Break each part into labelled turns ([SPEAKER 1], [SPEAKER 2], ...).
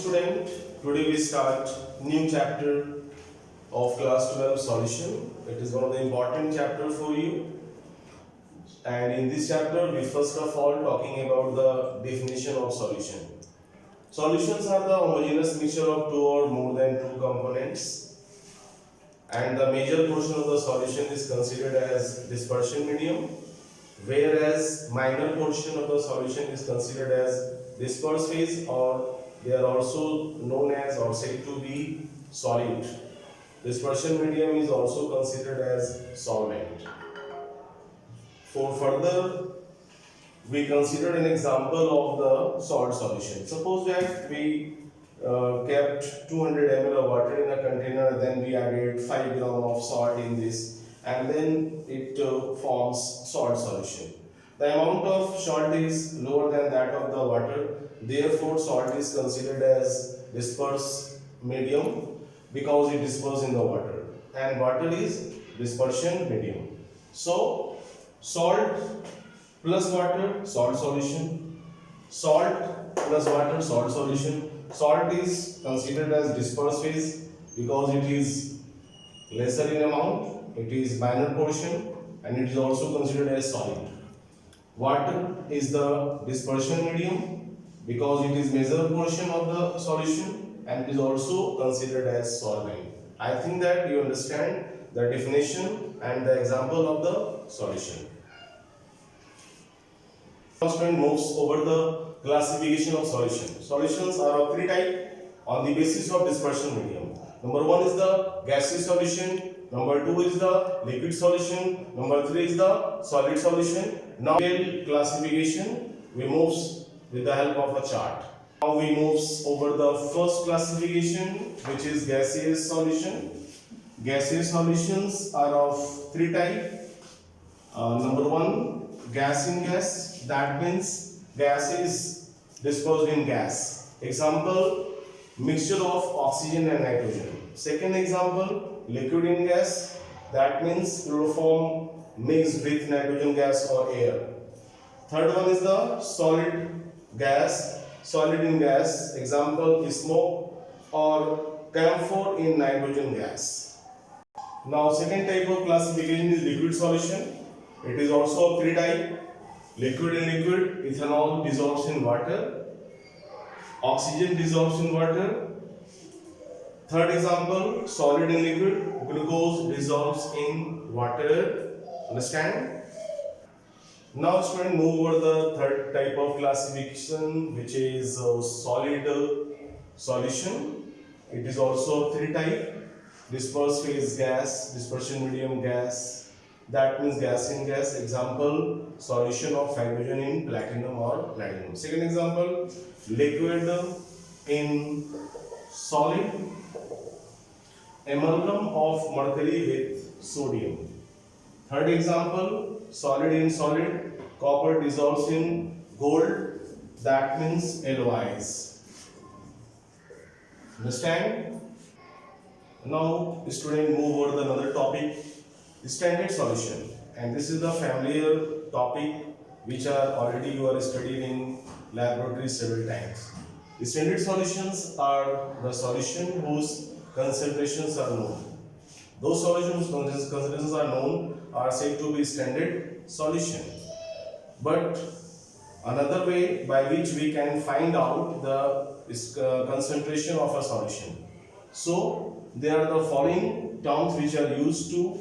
[SPEAKER 1] student. Today we start new chapter of class 12 solution. It is one of the important chapter for you. And in this chapter we first of all talking about the definition of solution. Solutions are the homogeneous mixture of two or more than two components. And the major portion of the solution is considered as dispersion medium, whereas minor portion of the solution is considered as disperse phase, or they are also known as or said to be solid. Dispersion medium is also considered as solvent. For further, we consider an example of the salt solution. Suppose that we kept 200 ml of water in a container, then we added 5 gram of salt in this, and then it forms salt solution. The amount of salt is lower than that of the water, therefore salt is considered as disperse medium because it disperses in the water, and water is dispersion medium. So salt plus water, salt solution. Salt plus water, salt solution. Salt is considered as disperse phase because it is lesser in amount, it is minor portion, and it is also considered as solid. Water is the dispersion medium because it is major portion of the solution, and it is also considered as solvent. I think that you understand the definition and the example of the solution. Student moves over the classification of solution. Solutions are of three types on the basis of dispersion medium. Number one is the gaseous solution. Number two is the liquid solution. Number three is the solid solution. Now, classification we move with the help of a chart. Now we move over the first classification, which is gaseous solution. Gaseous solutions are of three types. Number one, gas in gas. That means gas is disposed in gas. Example, mixture of oxygen and nitrogen. Second example, liquid in gas. That means chloroform mixed with nitrogen gas or air. Third one is the solid gas. Solid in gas. Example, smoke or camphor in nitrogen gas. Now second type of classification is liquid solution. It is also of three types. Liquid in liquid, ethanol dissolves in water, oxygen dissolves in water. Third example, solid in liquid, glucose dissolves in water. Understand? Now student, move over the third type of classification, which is solid solution. It is also three types: disperse phase gas, dispersion medium gas. That means gas in gas. Example, solution of hydrogen in platinum or platinum. Second example, liquid in solid, amalgam of mercury with sodium. Third example, solid in solid, copper dissolves in gold. That means alloys. Understand? Now student, move over the another topic, standard solution, and this is the familiar topic which are already you are studied in laboratory several times. The standard solutions are the solution whose concentrations are known. Those solutions whose concentrations are known are said to be standard solution. But another way by which we can find out the concentration of a solution. So there are the following terms which are used to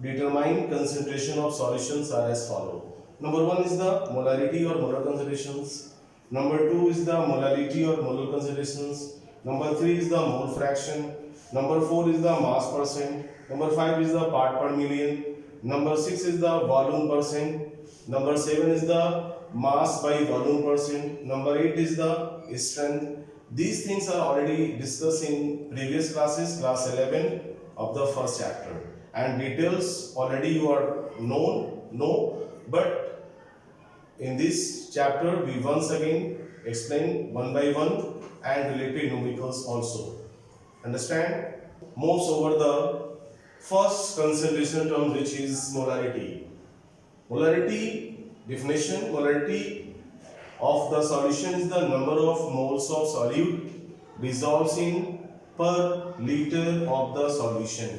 [SPEAKER 1] determine concentration of solutions are as follows. Number one is the molarity or molar concentrations. Number two is the molality or molar concentrations. Number three is the mole fraction. Number four is the mass percent. Number five is the part per million. Number six is the volume percent. Number seven is the mass by volume percent. Number eight is the strength. These things are already discussed in previous classes, class 11 of the first chapter. And details already you are know, but in this chapter we once again explain one by one and related numericals also. Understand? Moves over the first concentration term, which is molarity. Molarity definition: molarity of the solution is the number of moles of solute dissolves in per liter of the solution.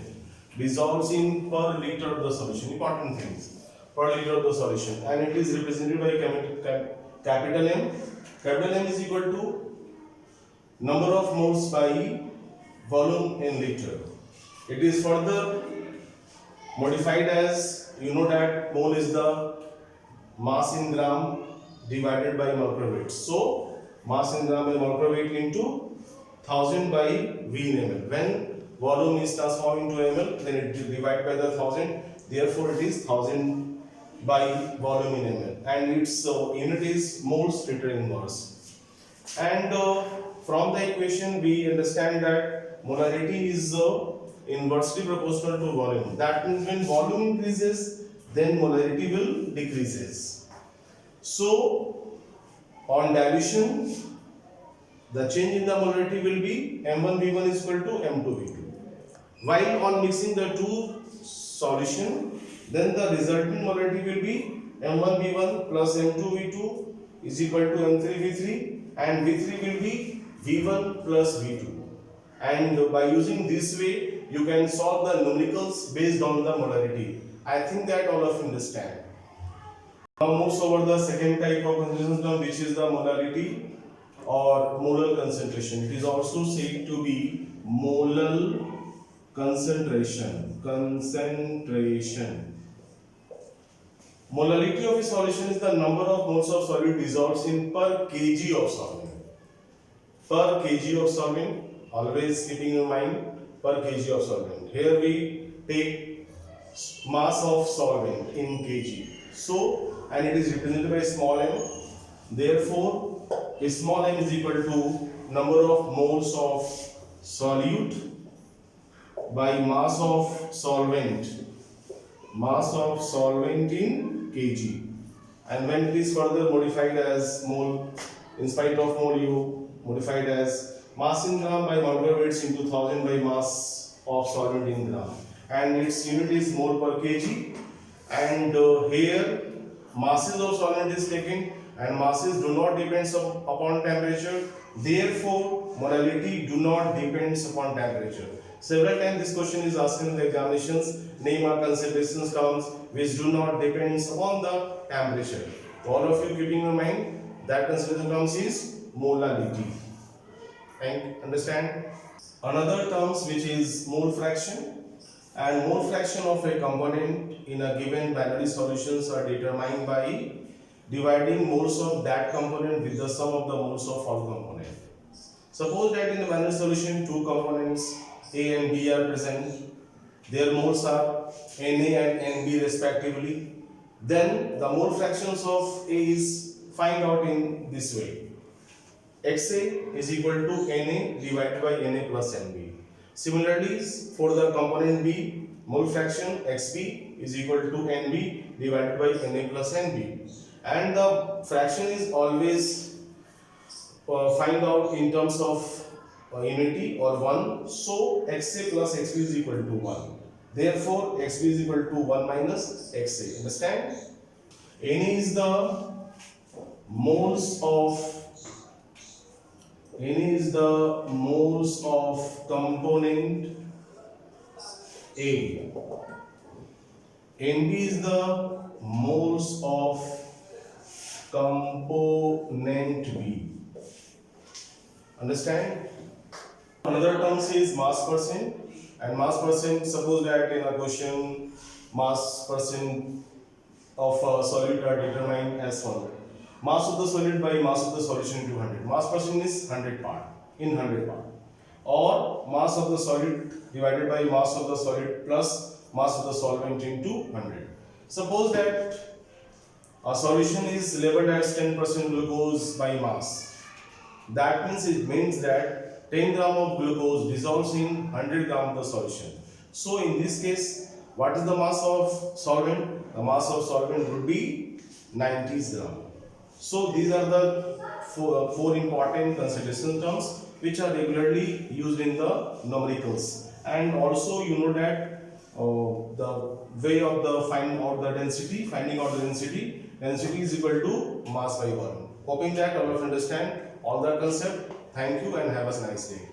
[SPEAKER 1] Dissolves in per liter of the solution. Important things. Per liter of the solution, and it is represented by capital M. Capital M is equal to number of moles by volume in liter. It is further modified as, you know that mole is the mass in gram divided by molecular weight. So mass in gram by molecular weight into 1000 by V in ml. When volume is transformed into ml, then it is divided by the 1000. Therefore, it is 1000 by volume in ml, and its unit is moles liter inverse. And from the equation, we understand that molarity is inversely proportional to volume. That means when volume increases, then molarity will decreases. So on dilution, the change in the molarity will be M1V1 is equal to M2V2. While on mixing the two solution, then the resultant molarity will be M1V1 plus M2V2 is equal to M3V3, and V3 will be V1 plus V2. And by using this way, you can solve the numericals based on the molarity. I think that all of you understand. Now moves over the second type of concentration term, which is the molarity or molar concentration. It is also said to be molar concentration. Molarity of a solution is the number of moles of solute dissolves in per kg of solvent. Per kg of solvent, always keeping in mind per kg of solvent. Here we take mass of solvent in kg. So, and it is represented by small m. Therefore, a small m is equal to number of moles of solute by mass of solvent. Mass of solvent in kg. And when it is further modified as mole, in spite of mole, you modified as mass in gram by molecular weights into 1000 by mass of solvent in gram, and its unit is mole per kg. And here masses of solvent is taken, and masses do not depend upon temperature. Therefore, molarity do not depends upon temperature. Several times this question is asked in the examinations. Name or concentration terms which do not depends upon the temperature. All of you keeping in mind that concentration terms is molality. And understand another terms which is mole fraction, and mole fraction of a component in a given binary solutions are determined by dividing moles of that component with the sum of the moles of all components. Suppose that in the binary solution two components A and B are present, their moles are Na and Nb respectively. Then the mole fractions of A is find out in this way. Xa is equal to Na divided by Na plus Nb. Similarly, for the component B, mole fraction Xb is equal to Nb divided by Na plus Nb. And the fraction is always find out in terms of unity or 1. So Xa plus Xb is equal to 1. Therefore, Xb is equal to 1 minus Xa. Understand? Na is the moles of component A. Nb is the moles of component B. Understand? Another term is mass percent, and mass percent, suppose that in a question mass percent of a solute are determined as follows. Mass of the solute by mass of the solution into 100. Mass percent is 100 part, in 100 part. Or mass of the solute divided by mass of the solute plus mass of the solvent into 100. Suppose that a solution is labeled as 10% glucose by mass. That means that 10 gram of glucose dissolves in 100 gram of the solution. So in this case, what is the mass of solvent? The mass of solvent would be 90 gram. So these are the four important concentration terms which are regularly used in the numericals. And also you know that the way of the finding out the density is equal to mass by volume. Hoping that all of you understand all the concept. Thank you and have a nice day.